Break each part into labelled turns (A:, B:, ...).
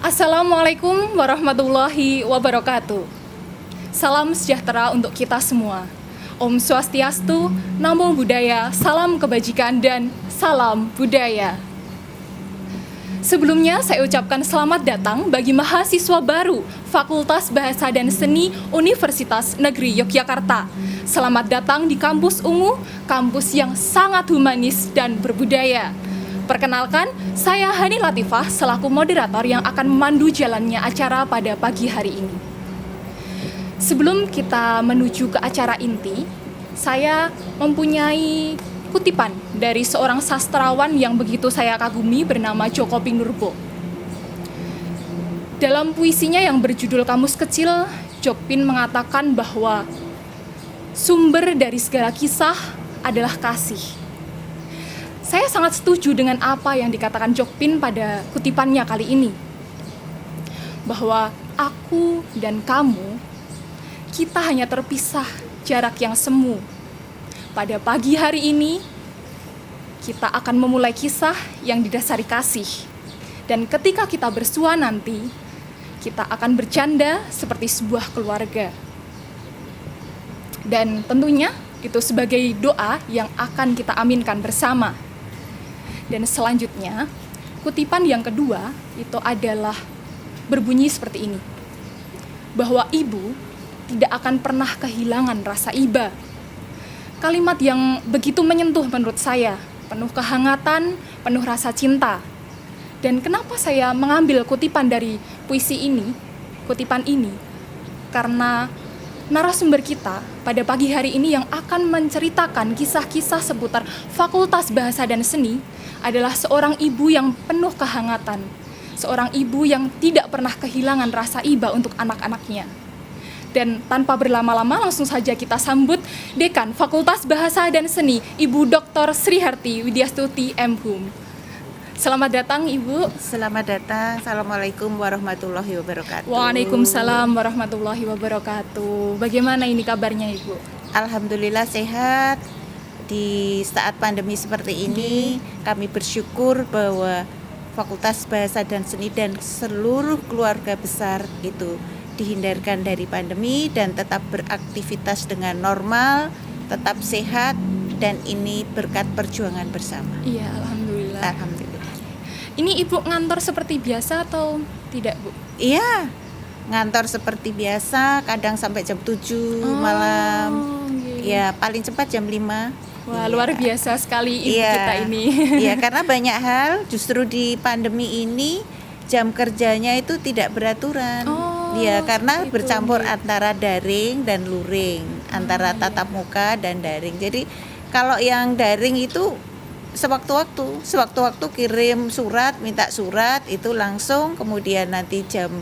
A: Assalamualaikum warahmatullahi wabarakatuh. Salam sejahtera untuk kita semua. Om Swastiastu, Namo Buddhaya, salam kebajikan dan salam budaya. Sebelumnya saya ucapkan selamat datang bagi mahasiswa baru Fakultas Bahasa dan Seni Universitas Negeri Yogyakarta. Selamat datang di kampus Ungu, kampus yang sangat humanis dan berbudaya. Perkenalkan, saya Hani Latifah selaku moderator yang akan memandu jalannya acara pada pagi hari ini. Sebelum kita menuju ke acara inti, saya mempunyai kutipan dari seorang sastrawan yang begitu saya kagumi bernama Djoko Pinurbo. Dalam puisinya yang berjudul Kamus Kecil, Jokpin mengatakan bahwa sumber dari segala kisah adalah kasih. Saya sangat setuju dengan apa yang dikatakan Jokpin pada kutipannya kali ini. Bahwa aku dan kamu, kita hanya terpisah jarak yang semu. Pada pagi hari ini, kita akan memulai kisah yang didasari kasih. Dan ketika kita bersua nanti, kita akan bercanda seperti sebuah keluarga. Dan tentunya itu sebagai doa yang akan kita aminkan bersama. Dan selanjutnya, kutipan yang kedua itu adalah berbunyi seperti ini. Bahwa ibu tidak akan pernah kehilangan rasa iba. Kalimat yang begitu menyentuh menurut saya, penuh kehangatan, penuh rasa cinta. Dan kenapa saya mengambil kutipan dari kutipan ini? Karena narasumber kita pada pagi hari ini yang akan menceritakan kisah-kisah seputar Fakultas Bahasa dan Seni adalah seorang ibu yang penuh kehangatan, seorang ibu yang tidak pernah kehilangan rasa iba untuk anak-anaknya. Dan tanpa berlama-lama langsung saja kita sambut Dekan Fakultas Bahasa dan Seni, Ibu Dr. Sriharti Widyastuti M.Hum. Selamat datang Ibu.
B: Selamat datang. Assalamualaikum warahmatullahi wabarakatuh.
A: Waalaikumsalam warahmatullahi wabarakatuh. Bagaimana ini kabarnya Ibu?
B: Alhamdulillah sehat. Di saat pandemi seperti ini, kami bersyukur bahwa Fakultas Bahasa dan Seni dan seluruh keluarga besar itu dihindarkan dari pandemi dan tetap beraktivitas dengan normal, tetap sehat, dan ini berkat perjuangan bersama.
A: Iya, alhamdulillah.
B: Alhamdulillah.
A: Ini Ibu ngantor seperti biasa atau tidak, Bu?
B: Iya, ngantor seperti biasa, kadang sampai jam 7 malam.
A: Iya.
B: Ya, paling cepat jam 5.
A: Wah,
B: Iya.
A: luar biasa sekali Ibu kita ini.
B: Iya, karena banyak hal justru di pandemi ini jam kerjanya itu tidak beraturan. Iya, karena
A: itu,
B: bercampur
A: iya.
B: antara daring dan luring, antara tatap muka dan daring. Jadi kalau yang daring itu sewaktu-waktu kirim surat, minta surat itu langsung, kemudian nanti jam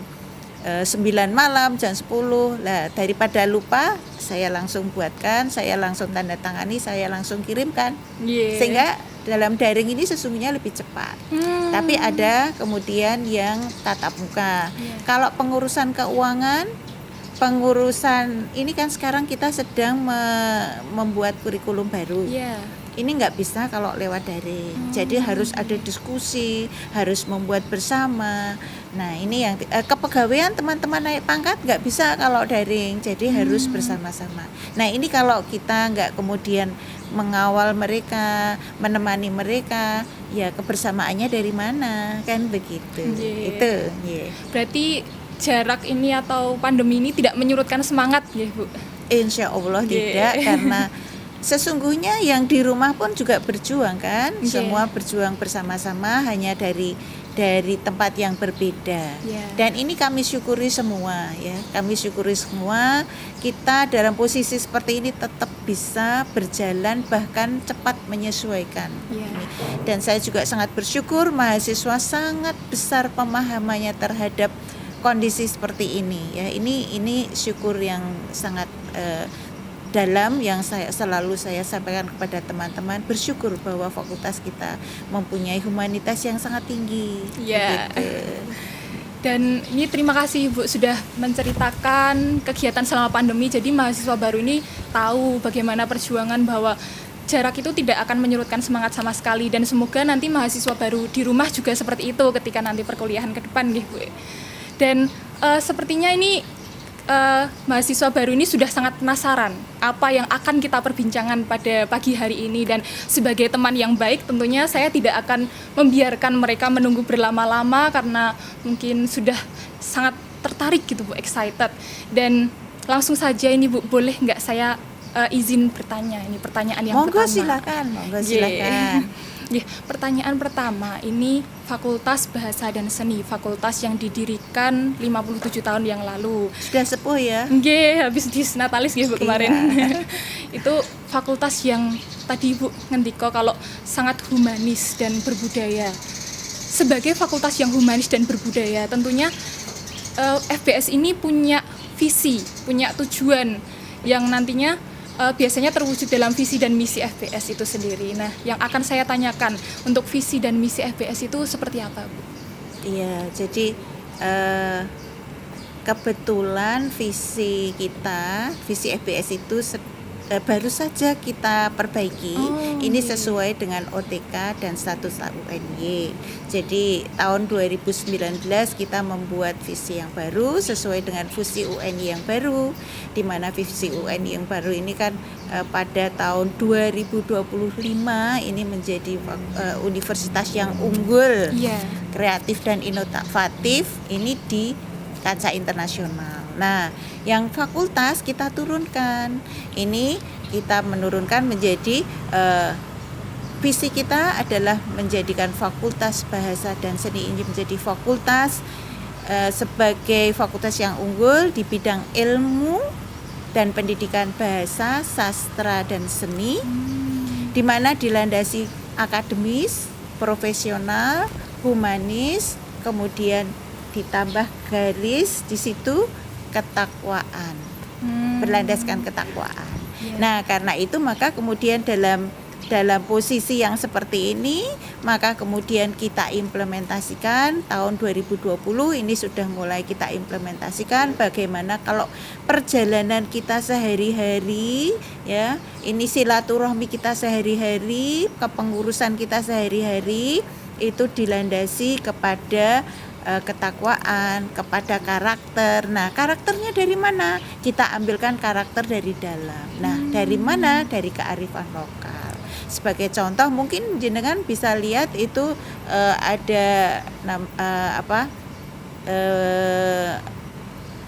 B: 9 malam, jam 10. Lah, daripada lupa, saya langsung buatkan, saya langsung tanda tangani, saya langsung kirimkan.
A: Yeah.
B: Sehingga dalam daring ini sesungguhnya lebih cepat. Tapi ada kemudian yang tatap muka.
A: Yeah.
B: Kalau pengurusan keuangan, ini kan sekarang kita sedang membuat kurikulum baru.
A: Yeah.
B: Ini nggak bisa kalau lewat daring. Jadi harus ada diskusi, harus membuat bersama. Nah, ini yang kepegawaian teman-teman naik pangkat nggak bisa kalau daring. Jadi harus bersama-sama. Nah, ini kalau kita nggak kemudian mengawal mereka, menemani mereka, ya kebersamaannya dari mana? Kan begitu.
A: Yeah.
B: Itu, yeah.
A: Berarti jarak ini atau pandemi ini tidak menyurutkan semangat ya, Bu?
B: Insya Allah tidak, karena sesungguhnya yang di rumah pun juga berjuang kan, semua berjuang bersama-sama, hanya dari tempat yang berbeda. Dan ini kami syukuri semua ya, kita dalam posisi seperti ini tetap bisa berjalan bahkan cepat menyesuaikan. Dan saya juga sangat bersyukur mahasiswa sangat besar pemahamannya terhadap kondisi seperti ini ya. Ini syukur yang sangat dalam yang selalu saya sampaikan kepada teman-teman, bersyukur bahwa fakultas kita mempunyai humanitas yang sangat tinggi.
A: Iya. Dan ini terima kasih Ibu sudah menceritakan kegiatan selama pandemi. Jadi mahasiswa baru ini tahu bagaimana perjuangan bahwa jarak itu tidak akan menyurutkan semangat sama sekali, dan semoga nanti mahasiswa baru di rumah juga seperti itu ketika nanti perkuliahan ke depan nih Bu. Dan sepertinya ini mahasiswa baru ini sudah sangat penasaran apa yang akan kita perbincangan pada pagi hari ini, dan sebagai teman yang baik tentunya saya tidak akan membiarkan mereka menunggu berlama-lama karena mungkin sudah sangat tertarik gitu Bu, excited. Dan langsung saja ini Bu, boleh nggak saya izin bertanya, ini pertanyaan yang
B: Monggo
A: pertama.
B: monggo silakan.
A: Pertanyaan pertama, ini Fakultas Bahasa dan Seni, fakultas yang didirikan 57 tahun yang lalu.
B: Sudah sepuh ya?
A: Nggih, habis disnatalis nggih Bu kemarin. Itu fakultas yang tadi Bu ngendika kalau sangat humanis dan berbudaya. Sebagai fakultas yang humanis dan berbudaya, tentunya FBS ini punya visi, punya tujuan yang nantinya biasanya terwujud dalam visi dan misi FBS itu sendiri. Nah, yang akan saya tanyakan, untuk visi dan misi FBS itu seperti apa, Bu?
B: Iya, jadi kebetulan visi FBS itu baru saja kita perbaiki. Ini sesuai dengan OTK dan status UNY. Jadi tahun 2019 kita membuat visi yang baru sesuai dengan visi UNY yang baru, di mana visi UNY yang baru ini kan pada tahun 2025 ini menjadi universitas yang unggul, kreatif dan inovatif ini di kancah internasional. Nah, yang fakultas kita turunkan. Ini kita menurunkan menjadi visi kita adalah menjadikan Fakultas Bahasa dan Seni ini menjadi fakultas sebagai fakultas yang unggul di bidang ilmu dan pendidikan bahasa, sastra dan seni, di mana dilandasi akademis, profesional, humanis, kemudian ditambah garis di situ ketakwaan, berlandaskan ketakwaan. Nah, karena itu maka kemudian dalam posisi yang seperti ini, maka kemudian kita implementasikan tahun 2020 ini sudah mulai kita implementasikan bagaimana kalau perjalanan kita sehari-hari ya, ini silaturahmi kita sehari-hari, kepengurusan kita sehari-hari itu dilandasi kepada ketakwaan, kepada karakter. Nah, karakternya dari mana? Kita ambilkan karakter dari dalam. Nah, dari mana? Dari kearifan lokal. Sebagai contoh, mungkin jenengan bisa lihat itu ada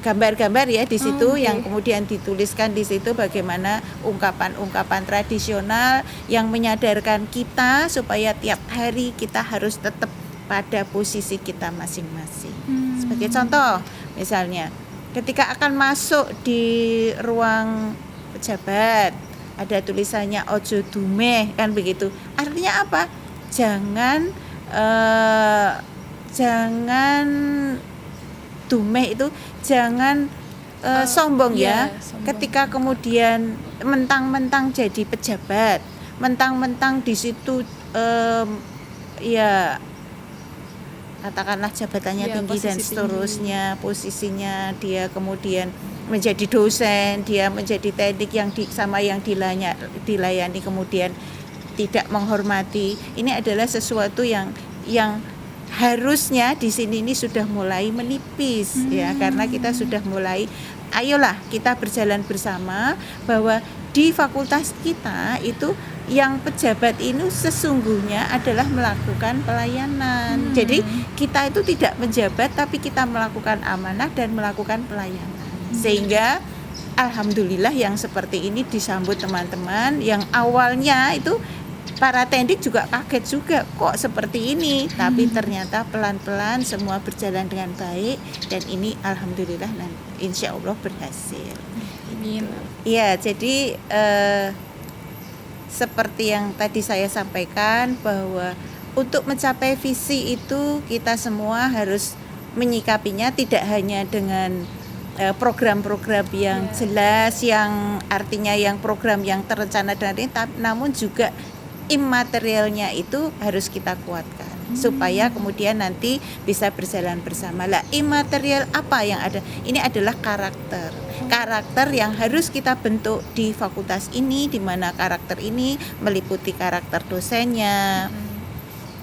B: gambar-gambar ya di situ yang kemudian dituliskan di situ bagaimana ungkapan-ungkapan tradisional yang menyadarkan kita supaya tiap hari kita harus tetap pada posisi kita masing-masing. Sebagai contoh, misalnya ketika akan masuk di ruang pejabat ada tulisannya ojo dumeh kan begitu. Artinya apa? Jangan dumeh itu jangan sombong ya. Sombong. Ketika kemudian mentang-mentang jadi pejabat, mentang-mentang di situ katakanlah jabatannya tinggi dan seterusnya, posisinya dia kemudian menjadi dosen, dia menjadi teknik yang dilayani kemudian tidak menghormati. Ini adalah sesuatu yang harusnya di sini ini sudah mulai menipis ya, karena kita sudah mulai ayolah kita berjalan bersama bahwa di fakultas kita itu yang pejabat ini sesungguhnya adalah melakukan pelayanan. Jadi kita itu tidak menjabat tapi kita melakukan amanah dan melakukan pelayanan. Sehingga alhamdulillah yang seperti ini disambut teman-teman yang awalnya itu para tendik juga kaget juga kok seperti ini, tapi ternyata pelan-pelan semua berjalan dengan baik dan ini alhamdulillah dan insya Allah berhasil.
A: Amin.
B: Iya, jadi seperti yang tadi saya sampaikan bahwa untuk mencapai visi itu kita semua harus menyikapinya tidak hanya dengan program-program yang jelas, yang artinya yang program yang terencana dan namun juga imaterialnya itu harus kita kuatkan. supaya kemudian nanti bisa berjalan bersama. Lah, imaterial apa yang ada? Ini adalah karakter. Karakter yang harus kita bentuk di fakultas ini, di mana karakter ini meliputi karakter dosennya,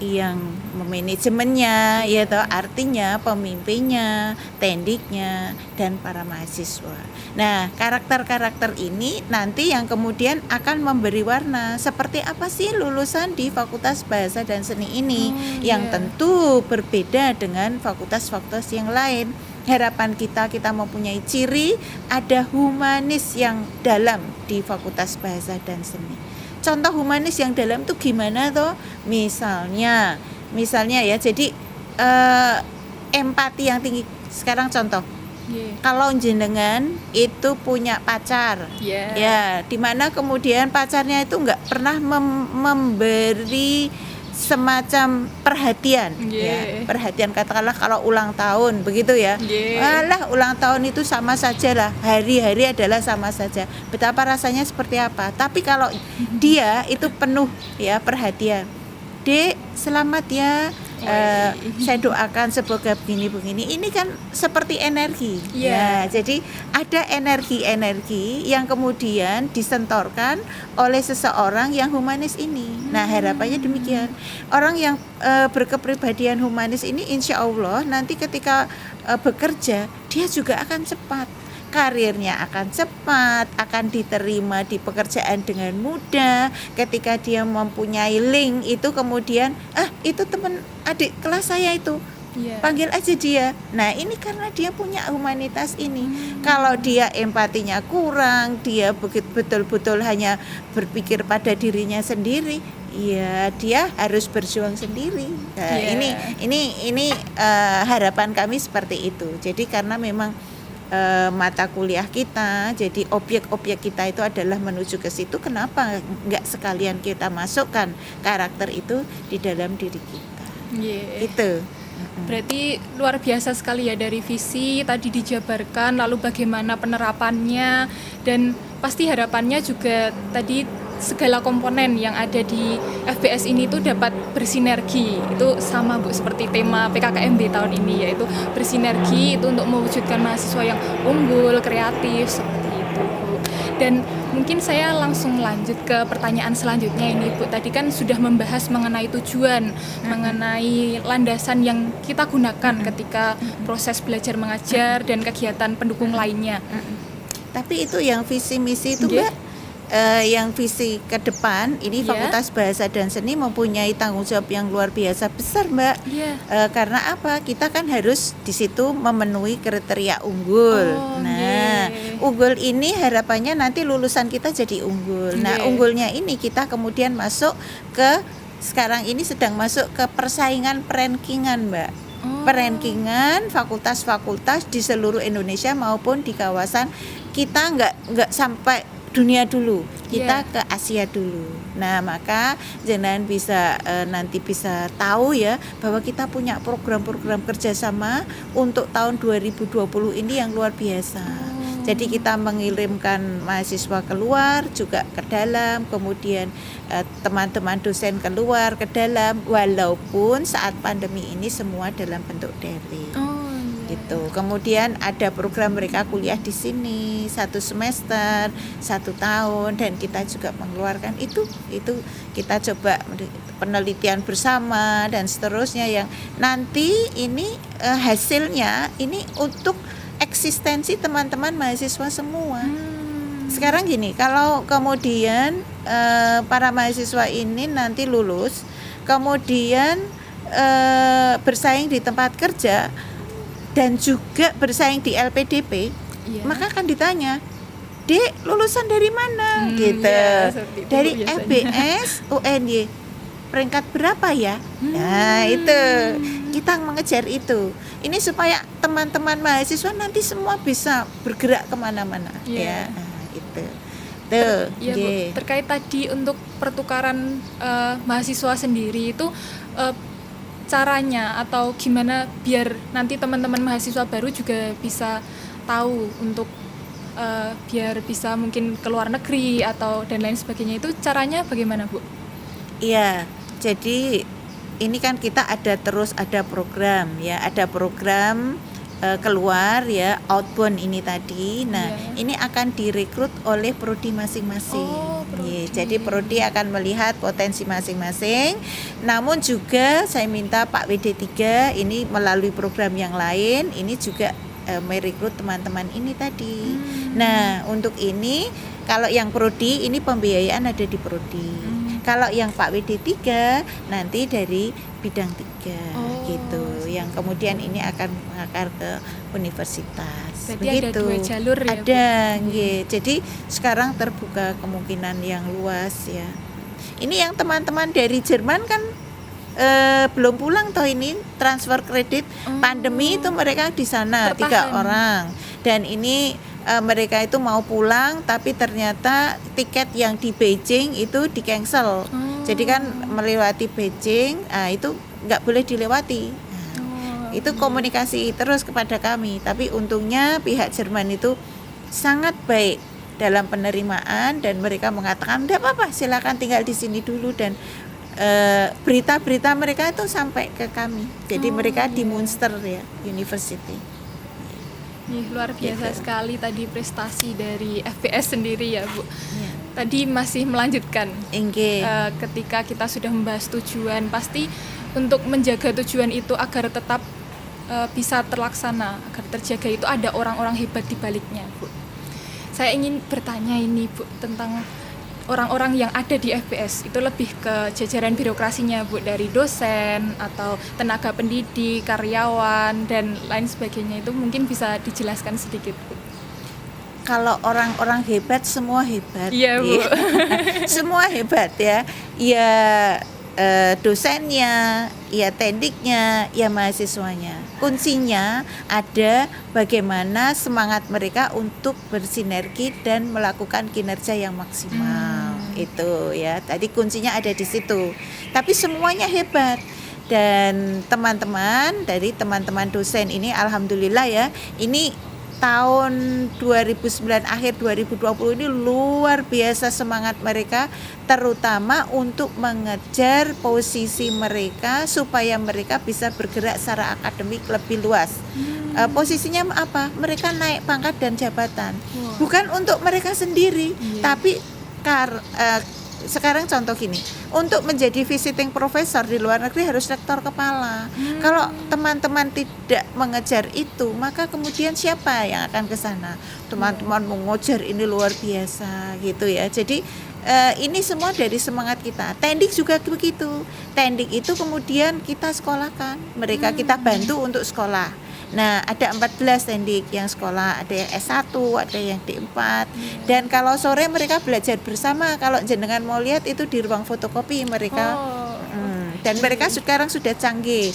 B: yang manajemennya, yaitu artinya pemimpinnya, tendiknya, dan para mahasiswa. Nah, karakter-karakter ini nanti yang kemudian akan memberi warna seperti apa sih lulusan di Fakultas Bahasa dan Seni ini, yang tentu berbeda dengan fakultas-fakultas yang lain. Harapan kita mempunyai ciri ada humanis yang dalam di Fakultas Bahasa dan Seni. Contoh humanis yang dalam tuh gimana toh? Misalnya ya, jadi empati yang tinggi. Sekarang contoh, kalau jenengan itu punya pacar, ya, dimana kemudian pacarnya itu nggak pernah memberi semacam perhatian, ya, perhatian, katakanlah kalau ulang tahun begitu ya, alah ulang tahun itu sama saja lah, hari-hari adalah sama saja, betapa rasanya seperti apa. Tapi kalau dia itu penuh ya perhatian, Dek selamat ya, saya doakan semoga begini, ini kan seperti energi, ya, jadi ada energi yang kemudian disentorkan oleh seseorang yang humanis ini. Nah, harapannya demikian, orang yang berkepribadian humanis ini insya Allah nanti ketika bekerja dia juga akan cepat, karirnya akan cepat, akan diterima di pekerjaan dengan mudah. Ketika dia mempunyai link itu kemudian, itu teman adik kelas saya itu, panggil aja dia. Nah, ini karena dia punya humanitas ini. Kalau dia empatinya kurang, dia betul-betul hanya berpikir pada dirinya sendiri, ya dia harus berjuang sendiri. Nah, ini harapan kami seperti itu. Jadi karena memang mata kuliah kita, jadi objek-objek kita itu adalah menuju ke situ. Kenapa nggak sekalian kita masukkan karakter itu di dalam diri kita? Itu.
A: Berarti luar biasa sekali ya, dari visi tadi dijabarkan, lalu bagaimana penerapannya, dan pasti harapannya juga tadi segala komponen yang ada di FBS ini tuh dapat bersinergi. Itu sama Bu seperti tema PKKMB tahun ini, yaitu bersinergi itu untuk mewujudkan mahasiswa yang unggul, kreatif, seperti itu Bu. Dan mungkin saya langsung lanjut ke pertanyaan selanjutnya ini Bu. Tadi kan sudah membahas mengenai tujuan, mengenai landasan yang kita gunakan ketika proses belajar mengajar dan kegiatan pendukung lainnya.
B: Tapi itu yang visi misi itu Mbak, yang visi ke depan ini Fakultas Bahasa dan Seni mempunyai tanggung jawab yang luar biasa besar Mbak. Karena apa? Kita kan harus di situ memenuhi kriteria unggul. Unggul ini harapannya nanti lulusan kita jadi unggul. Nah, unggulnya ini kita kemudian masuk ke, sekarang ini sedang masuk ke persaingan perankingan Mbak. Perankingan fakultas-fakultas di seluruh Indonesia maupun di kawasan kita, nggak sampai dunia dulu, kita ke Asia dulu. Nah, maka jangan bisa nanti bisa tahu ya bahwa kita punya program-program kerjasama untuk tahun 2020 ini yang luar biasa. Jadi kita mengirimkan mahasiswa keluar juga ke dalam, kemudian teman-teman dosen keluar ke dalam, walaupun saat pandemi ini semua dalam bentuk daring. Gitu. Kemudian ada program mereka kuliah di sini 1 semester, 1 tahun, dan kita juga mengeluarkan itu kita coba penelitian bersama dan seterusnya yang nanti ini hasilnya ini untuk eksistensi teman-teman mahasiswa semua. Sekarang gini, kalau kemudian para mahasiswa ini nanti lulus, kemudian bersaing di tempat kerja dan juga bersaing di LPDP, maka akan ditanya, Dek lulusan dari mana? Gitu. Dari FBS UNY. Peringkat berapa ya? Nah, itu kita mengejar itu. Ini supaya teman-teman mahasiswa nanti semua bisa bergerak kemana-mana. Ya, nah, itu. Tuh.
A: Bu, terkait tadi untuk pertukaran mahasiswa sendiri itu caranya atau gimana biar nanti teman-teman mahasiswa baru juga bisa tahu untuk biar bisa mungkin ke luar negeri atau dan lain sebagainya, itu caranya bagaimana Bu?
B: Iya, jadi ini kan kita ada program ya, ada program keluar ya, outbound ini tadi. Nah, ini akan direkrut oleh prodi masing-masing. Jadi prodi akan melihat potensi masing-masing. Namun juga saya minta Pak WD3 ini melalui program yang lain ini juga merekrut teman-teman ini tadi. Nah, untuk ini kalau yang prodi ini pembiayaan ada di prodi. Kalau yang Pak WD3 nanti dari bidang 3 gitu. Yang kemudian ini akan mengakar ke universitas.
A: Jadi
B: begitu.
A: ada 2 jalur ya.
B: Ada, jadi sekarang terbuka kemungkinan yang luas ya. Ini yang teman-teman dari Jerman kan belum pulang toh, ini transfer kredit pandemi itu mereka di sana 3 orang. Dan ini mereka itu mau pulang tapi ternyata tiket yang di Beijing itu di cancel. Jadi kan melewati Beijing itu nggak boleh dilewati. Itu komunikasi terus kepada kami, tapi untungnya pihak Jerman itu sangat baik dalam penerimaan dan mereka mengatakan tidak apa-apa, silakan tinggal di sini dulu. Dan berita-berita mereka itu sampai ke kami. Jadi mereka di Münster ya, University.
A: Luar biasa sekali tadi prestasi dari FPS sendiri ya, Bu. Tadi masih melanjutkan. Ketika kita sudah membahas tujuan, pasti untuk menjaga tujuan itu agar tetap bisa terlaksana, agar terjaga itu ada orang-orang hebat di baliknya, Bu. Saya ingin bertanya ini, Bu, tentang orang-orang yang ada di FPS. Itu lebih ke jajaran birokrasinya, Bu, dari dosen atau tenaga pendidik, karyawan dan lain sebagainya. Itu mungkin bisa dijelaskan sedikit, Bu.
B: Kalau orang-orang hebat semua hebat.
A: Iya, Bu.
B: Semua hebat ya. Ya dosennya, ya tendiknya, ya mahasiswanya. Kuncinya ada bagaimana semangat mereka untuk bersinergi dan melakukan kinerja yang maksimal. Itu ya. Tadi kuncinya ada di situ. Tapi semuanya hebat. Dan teman-teman dari teman-teman dosen ini alhamdulillah ya, ini tahun 2009 akhir 2020 ini luar biasa semangat mereka, terutama untuk mengejar posisi mereka supaya mereka bisa bergerak secara akademik lebih luas. Posisinya apa? Mereka naik pangkat dan jabatan. Bukan untuk mereka sendiri, tapi sekarang contoh gini, untuk menjadi visiting professor di luar negeri harus rektor kepala. Kalau teman-teman tidak mengejar itu, maka kemudian siapa yang akan ke sana? Teman-teman mengejar ini luar biasa gitu ya. Jadi ini semua dari semangat kita. Tendik juga begitu. Tendik itu kemudian kita sekolahkan, mereka kita bantu untuk sekolah. Nah, ada 14 tendik yang sekolah, ada yang S1, ada yang D4. Dan kalau sore mereka belajar bersama. Kalau jenengan mau lihat itu di ruang fotokopi mereka. Dan mereka sekarang sudah canggih,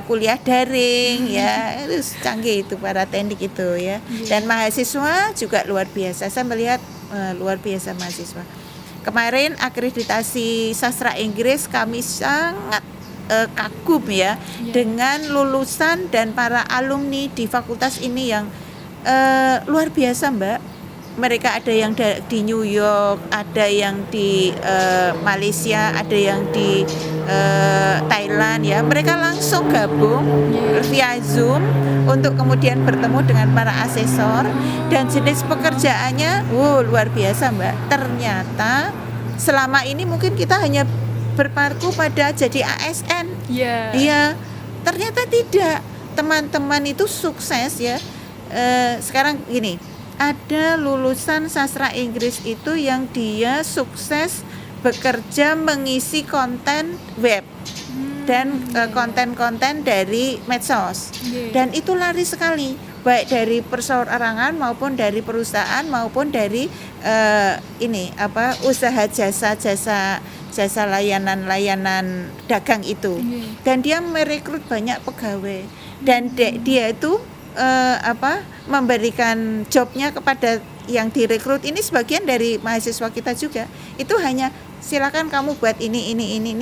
B: kuliah daring ya, itu canggih itu para tendik itu ya. Dan mahasiswa juga luar biasa. Saya melihat luar biasa mahasiswa. Kemarin akreditasi sastra Inggris kami sangat kagum ya dengan lulusan dan para alumni di fakultas ini yang luar biasa, Mbak. Mereka ada yang di New York, ada yang di Malaysia, ada yang di Thailand ya. Mereka langsung gabung via Zoom untuk kemudian bertemu dengan para asesor, dan jenis pekerjaannya luar biasa, Mbak. Ternyata selama ini mungkin kita hanya berpaku pada jadi ASN. Iya. Ternyata tidak. Teman-teman itu sukses ya. Sekarang gini, ada lulusan sastra Inggris itu yang dia sukses bekerja mengisi konten web dan konten-konten dari medsos. Dan itu laris sekali, baik dari perseorangan maupun dari perusahaan maupun dari usaha jasa layanan dagang itu. Dan dia merekrut banyak pegawai, dan dia itu memberikan jobnya kepada yang direkrut. Ini sebagian dari mahasiswa kita juga. Itu hanya silakan kamu buat ini,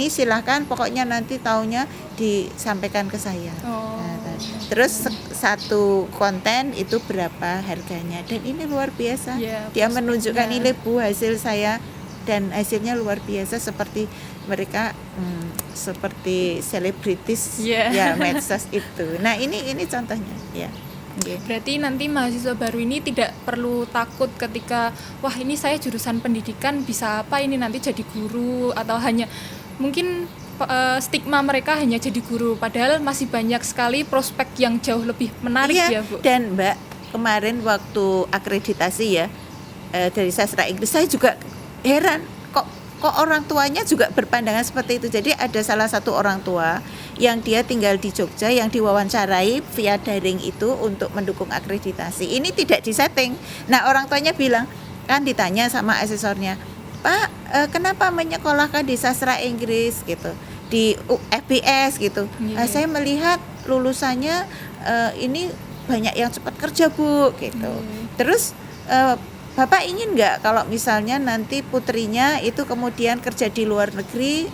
B: silakan, pokoknya nanti taunya disampaikan ke saya. Terus satu konten itu berapa harganya, dan ini luar biasa. Dia menunjukkan ini, Bu, hasil saya dan hasilnya luar biasa, seperti mereka seperti selebritis ya medsos itu. Nah ini contohnya ya. Okay.
A: Berarti nanti mahasiswa baru ini tidak perlu takut ketika wah ini saya jurusan pendidikan bisa apa ini nanti jadi guru, atau hanya mungkin stigma mereka hanya jadi guru, padahal masih banyak sekali prospek yang jauh lebih menarik ya Bu.
B: Dan Mbak, kemarin waktu akreditasi ya dari sastra Inggris, saya juga heran kok orang tuanya juga berpandangan seperti itu. Jadi ada salah satu orang tua yang dia tinggal di Jogja yang diwawancarai via daring itu untuk mendukung akreditasi. Ini tidak disetting. Nah orang tuanya bilang, kan ditanya sama asesornya, Pak kenapa menyekolahkan di sastra Inggris gitu, di FBS gitu. Saya melihat lulusannya ini banyak yang cepat kerja Bu gitu. Terus Bapak ingin nggak kalau misalnya nanti putrinya itu kemudian kerja di luar negeri?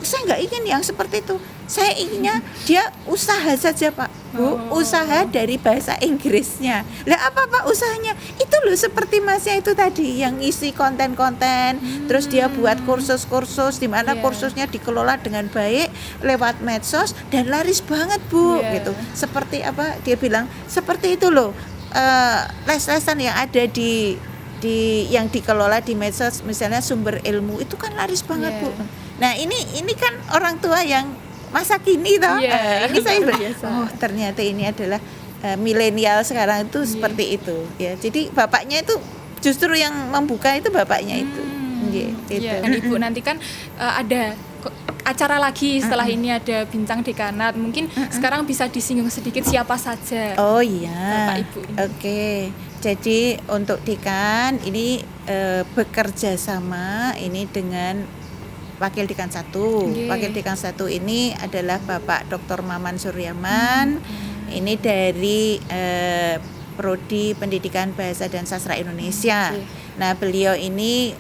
B: Saya nggak ingin yang seperti itu. Saya inginnya dia usaha saja Pak, Bu, usaha dari bahasa Inggrisnya. Lah apa Pak usahanya? Itu loh seperti Masnya itu tadi yang isi konten-konten, terus dia buat kursus-kursus di mana kursusnya dikelola dengan baik lewat medsos dan laris banget Bu, gitu. Seperti apa? Dia bilang seperti itu loh. Les-lesan yang ada di yang dikelola di medsos, misalnya Sumber Ilmu itu kan laris banget Bu. Nah ini kan orang tua yang masa kini toh. Ini saya ternyata ini adalah milenial sekarang itu seperti itu ya. Jadi bapaknya itu justru yang membuka itu bapaknya itu.
A: Dan Ibu nanti kan ada acara lagi setelah ini, ada bincang dekanat. Mungkin sekarang bisa disinggung sedikit siapa saja.
B: Oh iya.
A: Bapak Ibu ini.
B: Oke. Jadi untuk dekan ini bekerja sama ini dengan Wakil Dekan 1. Wakil Dekan 1 ini adalah Bapak Dr. Maman Suryaman. Ini dari Prodi Pendidikan Bahasa dan Sastra Indonesia. Nah, beliau ini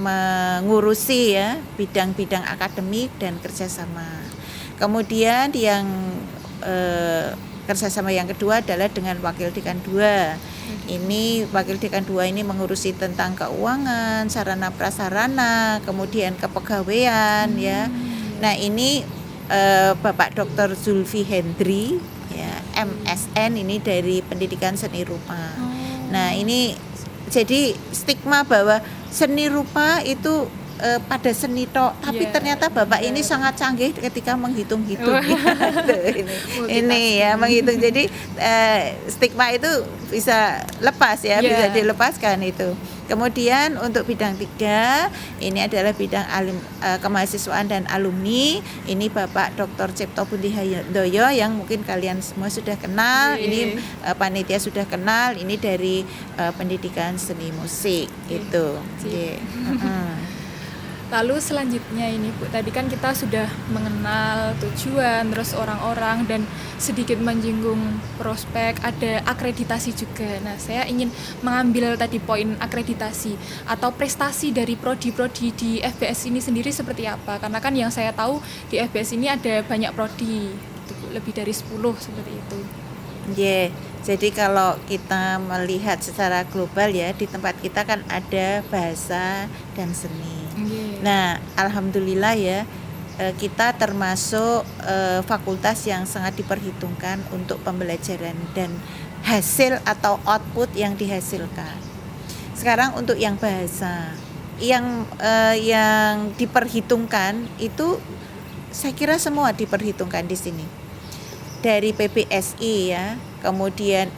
B: mengurusi ya bidang-bidang akademik dan kerjasama. Kemudian yang kerjasama yang kedua adalah dengan Wakil Dekan 2. Ini Wakil Dekan 2 ini mengurusi tentang keuangan, sarana prasarana, kemudian kepegawaian ya. Nah, ini Bapak Dr. Zulfi Hendri ya, MSN, ini dari Pendidikan Seni Rupa. Nah, ini jadi stigma bahwa seni rupa itu pada seni tok, tapi ternyata Bapak ini sangat canggih ketika menghitung-hitung. Ini ya menghitung. Jadi stigma itu bisa lepas ya, bisa dilepaskan itu. Kemudian untuk bidang 3 ini adalah bidang kemahasiswaan dan alumni. Ini Bapak Dr. Cipto Pundi Handoyo yang mungkin kalian semua sudah kenal. Ini panitia sudah kenal. Ini dari pendidikan seni musik itu.
A: Lalu selanjutnya ini Bu, tadi kan kita sudah mengenal tujuan, terus orang-orang, dan sedikit menyinggung prospek, ada akreditasi juga. Nah, saya ingin mengambil tadi poin akreditasi atau prestasi dari prodi-prodi di FBS ini sendiri seperti apa. Karena kan yang saya tahu di FBS ini ada banyak prodi, lebih dari 10 seperti itu.
B: Jadi kalau kita melihat secara global ya, di tempat kita kan ada bahasa dan seni. Nah, alhamdulillah ya, kita termasuk fakultas yang sangat diperhitungkan untuk pembelajaran dan hasil atau output yang dihasilkan. Sekarang untuk yang bahasa, yang diperhitungkan itu saya kira semua diperhitungkan di sini. Dari PBSI ya, kemudian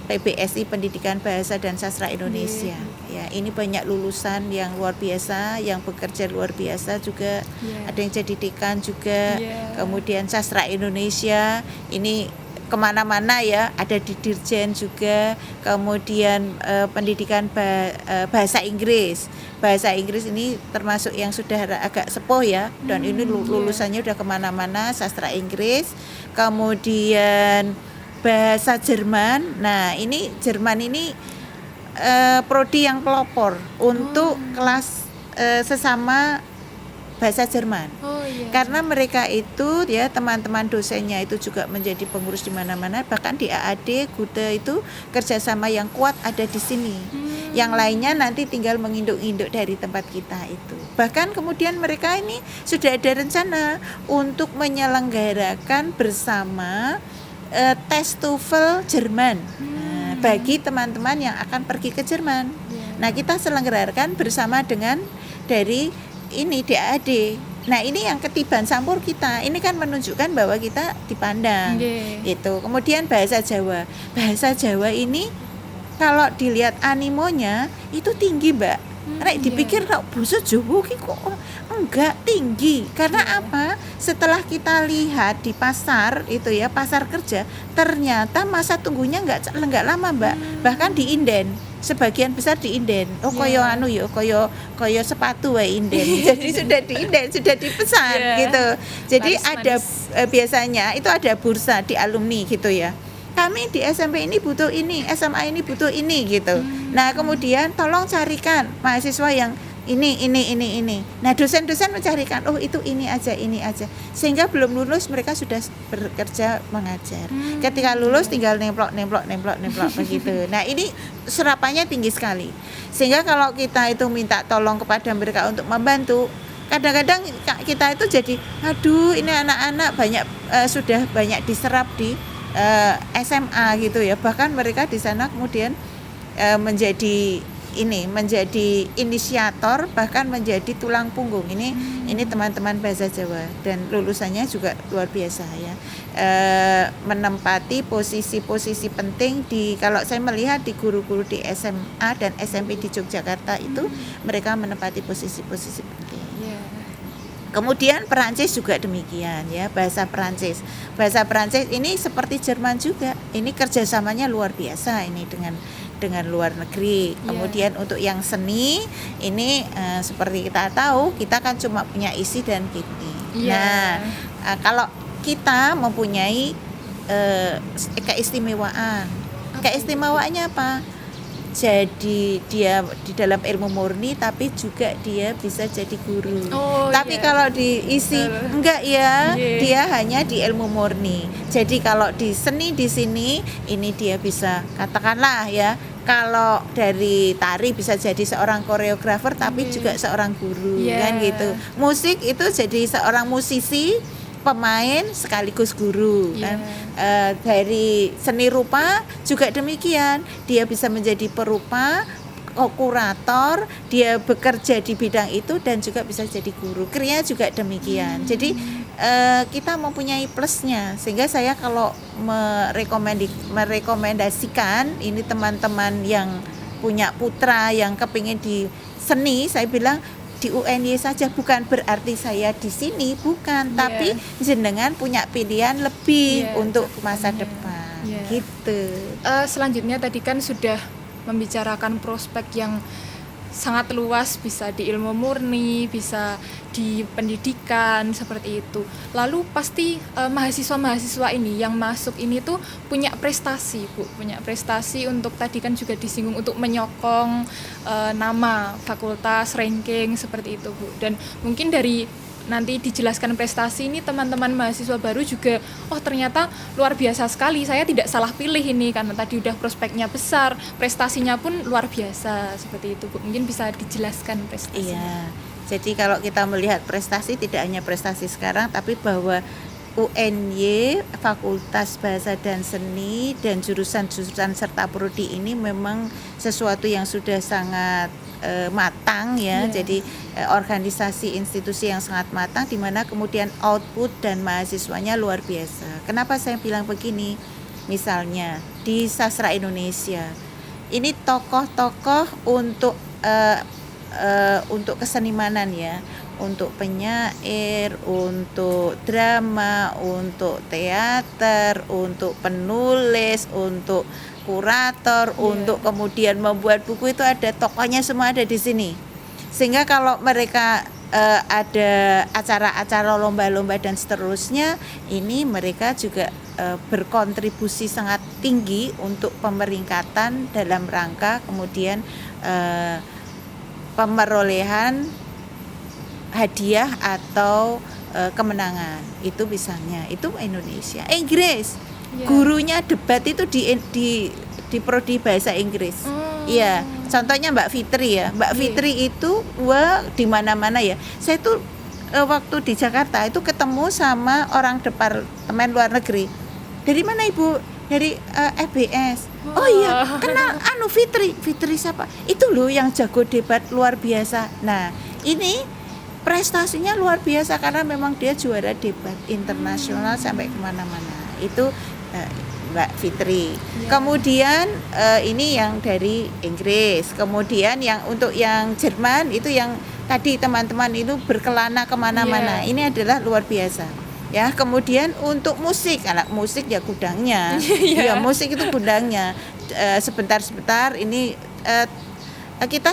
B: PBSI Pendidikan Bahasa dan Sastra Indonesia. Ya, ini banyak lulusan yang luar biasa, yang bekerja luar biasa juga. Ada yang jadi dekan juga. Kemudian Sastra Indonesia ini kemana-mana ya, ada di Dirjen juga. Kemudian pendidikan bahasa Inggris. Bahasa Inggris ini termasuk yang sudah agak sepuh ya, dan ini lulusannya udah kemana-mana, sastra Inggris. Kemudian bahasa Jerman. Nah, ini Jerman ini prodi yang pelopor untuk kelas sesama bahasa Jerman.
A: iya.
B: Karena mereka itu ya teman-teman dosennya itu juga menjadi pengurus di mana-mana, bahkan di AAD Gude itu kerjasama yang kuat ada di sini. Yang lainnya nanti tinggal menginduk-induk dari tempat kita itu. Bahkan kemudian mereka ini sudah ada rencana untuk menyelenggarakan bersama tes TOEFL Jerman bagi teman-teman yang akan pergi ke Jerman. Nah, kita selenggarakan bersama dengan dari ini DAAD. Nah, ini yang ketiban campur kita. Ini kan menunjukkan bahwa kita dipandang. Itu. Kemudian bahasa Jawa. Bahasa Jawa ini kalau dilihat animonya itu tinggi, Mbak. Nek dipikir bahasa Jawa ki kok enggak tinggi. Karena apa? Setelah kita lihat di pasar itu ya, pasar kerja, ternyata masa tunggunya enggak lama, Mbak. Bahkan di inden, sebagian besar di inden. Koyo anu ya, koyo sepatu wae inden. Jadi sudah di inden, sudah dipesan gitu. Jadi ada biasanya itu ada bursa di alumni gitu ya. Kami di SMP ini butuh ini, SMA ini butuh ini gitu. Nah, kemudian tolong carikan mahasiswa yang ini. Nah, dosen-dosen mencarikan, itu ini aja. Sehingga belum lulus mereka sudah bekerja mengajar. Ketika lulus tinggal nemplok begitu. Nah, ini serapannya tinggi sekali. Sehingga kalau kita itu minta tolong kepada mereka untuk membantu, kadang-kadang kita itu jadi, aduh ini anak-anak sudah banyak diserap di SMA gitu ya. Bahkan mereka di sana kemudian menjadi inisiator, bahkan menjadi tulang punggung. Ini teman-teman bahasa Jawa dan lulusannya juga luar biasa ya. Menempati posisi-posisi penting kalau saya melihat di guru-guru di SMA dan SMP di Yogyakarta itu mereka menempati posisi-posisi penting. Kemudian Perancis juga demikian ya, bahasa Perancis ini seperti Jerman juga, ini kerjasamanya luar biasa ini dengan luar negeri. Kemudian untuk yang seni ini seperti kita tahu kita kan cuma punya isi dan kiti. Nah, kalau kita mempunyai keistimewaannya apa? Jadi dia di dalam ilmu murni tapi juga dia bisa jadi guru. Tapi kalau di isi enggak ya, dia hanya di ilmu murni. Jadi kalau di seni di sini ini dia bisa katakanlah ya, kalau dari tari bisa jadi seorang koreografer tapi juga seorang guru kan gitu. Musik itu jadi seorang musisi, pemain sekaligus guru kan. Dari seni rupa juga demikian, dia bisa menjadi perupa, kurator, dia bekerja di bidang itu dan juga bisa jadi guru. Kriya juga demikian. Jadi kita mempunyai plusnya, sehingga saya kalau merekomendasikan ini teman-teman yang punya putra yang kepingin di seni, saya bilang di UNY saja, bukan berarti saya di sini, bukan, tapi jenengan punya pilihan lebih untuk masa depan, gitu.
A: Selanjutnya tadi kan sudah membicarakan prospek yang sangat luas, bisa di ilmu murni, bisa di pendidikan seperti itu. Lalu pasti mahasiswa-mahasiswa ini yang masuk ini tuh punya prestasi, Bu, punya prestasi untuk tadi kan juga disinggung untuk menyokong nama fakultas, ranking seperti itu, Bu. Dan mungkin dari nanti dijelaskan prestasi ini teman-teman mahasiswa baru juga, ternyata luar biasa sekali, saya tidak salah pilih ini karena tadi udah prospeknya besar, prestasinya pun luar biasa seperti itu, Bu. Mungkin bisa dijelaskan prestasinya.
B: Iya. Jadi kalau kita melihat prestasi tidak hanya prestasi sekarang, tapi bahwa UNY Fakultas Bahasa dan Seni dan jurusan-jurusan serta prodi ini memang sesuatu yang sudah sangat matang ya. Jadi organisasi institusi yang sangat matang, di mana kemudian output dan mahasiswanya luar biasa. Kenapa saya bilang begini? Misalnya di sastra Indonesia ini tokoh-tokoh untuk kesenimanan ya, untuk penyair, untuk drama, untuk teater, untuk penulis, untuk kurator, untuk kemudian membuat buku, itu ada tokohnya, semua ada di sini. Sehingga kalau mereka ada acara-acara lomba-lomba dan seterusnya, ini mereka juga berkontribusi sangat tinggi untuk pemeringkatan dalam rangka kemudian pemerolehan hadiah atau kemenangan. Itu misalnya, itu Indonesia. Inggris,
A: Iya.
B: gurunya debat itu di prodi bahasa Inggris. Iya, contohnya Mbak Fitri ya. Mbak
A: Iya.
B: Fitri itu di mana-mana ya. Saya tuh waktu di Jakarta itu ketemu sama orang departemen luar negeri. Dari mana Ibu? Dari FBS. Oh iya, kenal Fitri. Fitri siapa? Itu loh yang jago debat luar biasa. Nah, ini prestasinya luar biasa karena memang dia juara debat internasional sampai kemana-mana. Itu Mbak Fitri. Kemudian ini yang dari Inggris. Kemudian yang untuk yang Jerman itu yang tadi teman-teman itu berkelana kemana-mana. Ini adalah luar biasa. Ya, kemudian untuk musik, anak musik ya gudangnya. Ya, musik itu gudangnya. Sebentar-sebentar ini kita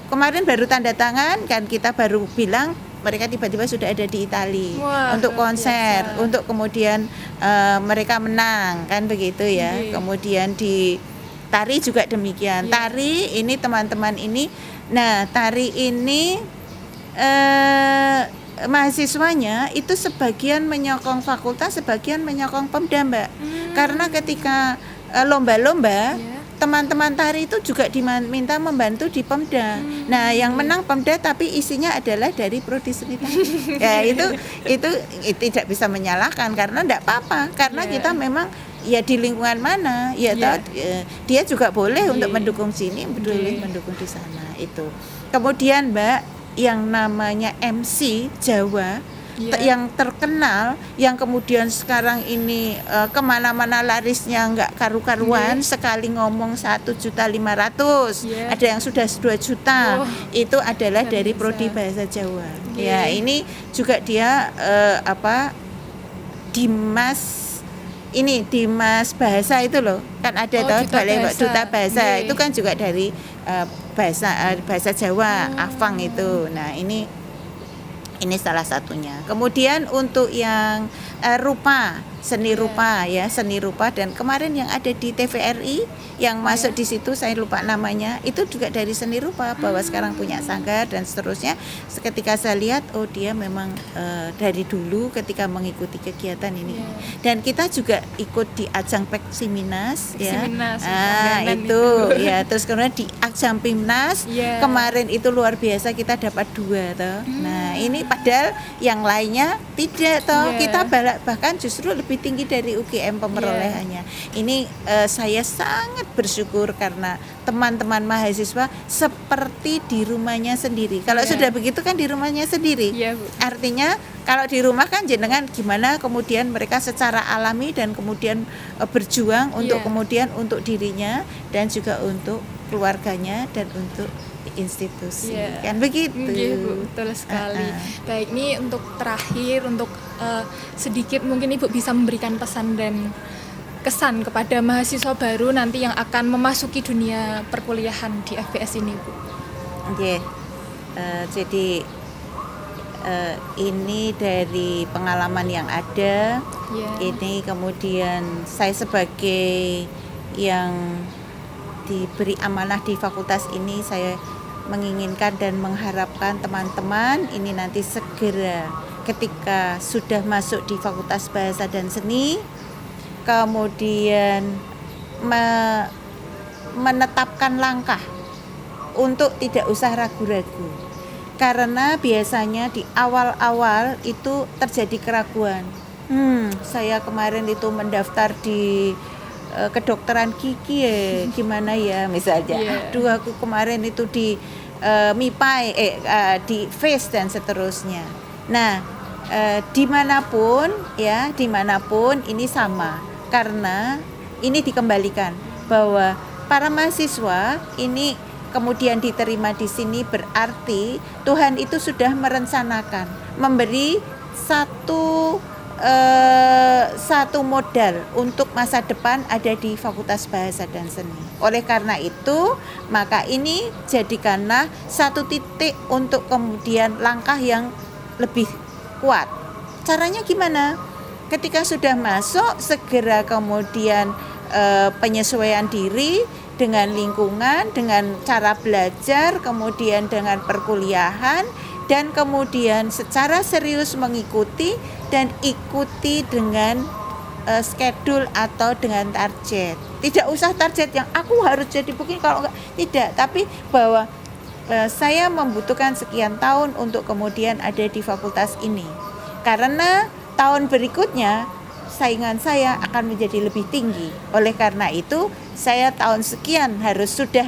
B: kemarin baru tanda tangan kan, kita baru bilang mereka tiba-tiba sudah ada di Italia.
A: Wah,
B: untuk
A: luar
B: konser,
A: biasa.
B: untuk kemudian mereka menang kan begitu ya. Kemudian di tari juga demikian. Tari ini teman-teman ini, nah tari ini mahasiswanya itu sebagian menyokong fakultas, sebagian menyokong Pemda, Mbak. Karena ketika lomba-lomba, teman-teman tari itu juga diminta membantu di Pemda. Nah, yang menang Pemda tapi isinya adalah dari prodi seni tari. Ya, itu tidak bisa menyalahkan karena enggak apa-apa. Karena kita memang ya di lingkungan mana, ya dia juga boleh untuk mendukung sini, boleh mendukung di sana itu. Kemudian, Mbak, yang namanya MC Jawa yang terkenal, yang kemudian sekarang ini kemana-mana larisnya nggak karu-karuan, sekali ngomong 1.500.000, ada yang sudah 2 juta, itu adalah dari prodi bahasa Jawa. Ya, ini juga dia Dimas bahasa itu loh, kan ada duta bahasa itu kan juga dari bahasa Jawa, Afang itu. Nah, ini salah satunya. Kemudian untuk yang seni rupa ya, seni rupa, dan kemarin yang ada di TVRI yang masuk di situ saya lupa namanya, itu juga dari seni rupa, bahwa sekarang punya sanggar dan seterusnya. Ketika saya lihat, oh dia memang dari dulu ketika mengikuti kegiatan ini. Dan kita juga ikut di ajang Peksiminas ya. Itu ya, terus kemudian di ajang Pimnas kemarin itu luar biasa, kita dapat 2 toh. Nah, ini padahal yang lainnya tidak toh. Kita bahkan justru lebih tinggi dari UGM pemerolehannya. Ini saya sangat bersyukur karena teman-teman mahasiswa seperti di rumahnya sendiri. Kalau sudah begitu kan di rumahnya sendiri. Artinya kalau di rumah kan jenengan gimana kemudian mereka secara alami dan kemudian berjuang untuk kemudian untuk dirinya dan juga untuk keluarganya dan untuk institusi. Kan begitu.
A: Betul sekali. Baik, ini untuk terakhir, untuk sedikit mungkin Ibu bisa memberikan pesan dan kesan kepada mahasiswa baru nanti yang akan memasuki dunia perkuliahan di FBS ini, Bu.
B: Jadi ini dari pengalaman yang ada. Ini kemudian saya sebagai yang diberi amanah di fakultas ini, saya menginginkan dan mengharapkan teman-teman ini nanti segera ketika sudah masuk di Fakultas Bahasa dan Seni, kemudian menetapkan langkah untuk tidak usah ragu-ragu. Karena biasanya di awal-awal itu terjadi keraguan. Saya kemarin itu mendaftar di kedokteran gigi gimana ya misalnya. Aduh, aku kemarin itu di MIPAI di FACE dan seterusnya. Nah, dimanapun ini sama, karena ini dikembalikan bahwa para mahasiswa ini kemudian diterima di sini berarti Tuhan itu sudah merencanakan memberi satu modal untuk masa depan ada di Fakultas Bahasa dan Seni. Oleh karena itu, maka ini jadikanlah satu titik untuk kemudian langkah yang lebih kuat. Caranya gimana? Ketika sudah masuk, segera kemudian penyesuaian diri, dengan lingkungan, dengan cara belajar, kemudian dengan perkuliahan, dan kemudian secara serius mengikuti dan ikuti dengan schedule atau dengan target. Tidak usah target yang aku harus jadi begini, kalau enggak, tidak, tapi bahwa saya membutuhkan sekian tahun untuk kemudian ada di fakultas ini. Karena tahun berikutnya saingan saya akan menjadi lebih tinggi. Oleh karena itu, saya tahun sekian harus sudah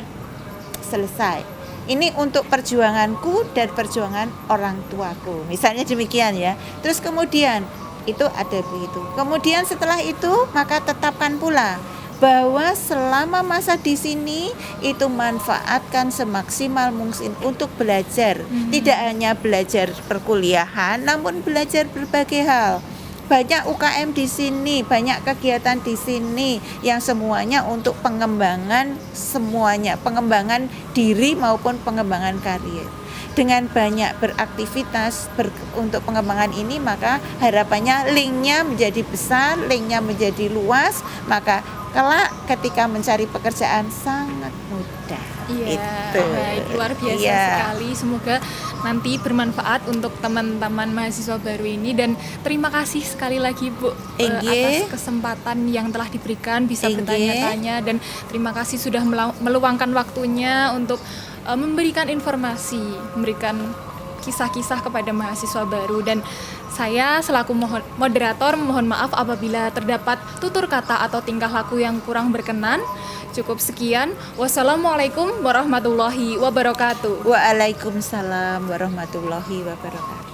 B: selesai. Ini untuk perjuanganku dan perjuangan orang tuaku. Misalnya demikian ya. Terus kemudian itu ada begitu. Kemudian setelah itu maka tetapkan pula bahwa selama masa di sini itu manfaatkan semaksimal mungkin untuk belajar. Tidak hanya belajar perkuliahan, namun belajar berbagai hal. Banyak UKM di sini, banyak kegiatan di sini yang semuanya untuk pengembangan semuanya, pengembangan diri maupun pengembangan karir. Dengan banyak beraktivitas untuk pengembangan ini, maka harapannya linknya menjadi besar, linknya menjadi luas, maka kelak ketika mencari pekerjaan sangat mudah.
A: Iya,
B: Itu.
A: baik, luar biasa sekali. Semoga nanti bermanfaat untuk teman-teman mahasiswa baru ini, dan terima kasih sekali lagi Bu atas kesempatan yang telah diberikan bisa bertanya-tanya, dan terima kasih sudah meluangkan waktunya untuk memberikan informasi, memberikan kisah-kisah kepada mahasiswa baru. Dan saya selaku moderator mohon maaf apabila terdapat tutur kata atau tingkah laku yang kurang berkenan. Cukup sekian. Wassalamualaikum warahmatullahi wabarakatuh.
B: Waalaikumsalam warahmatullahi wabarakatuh.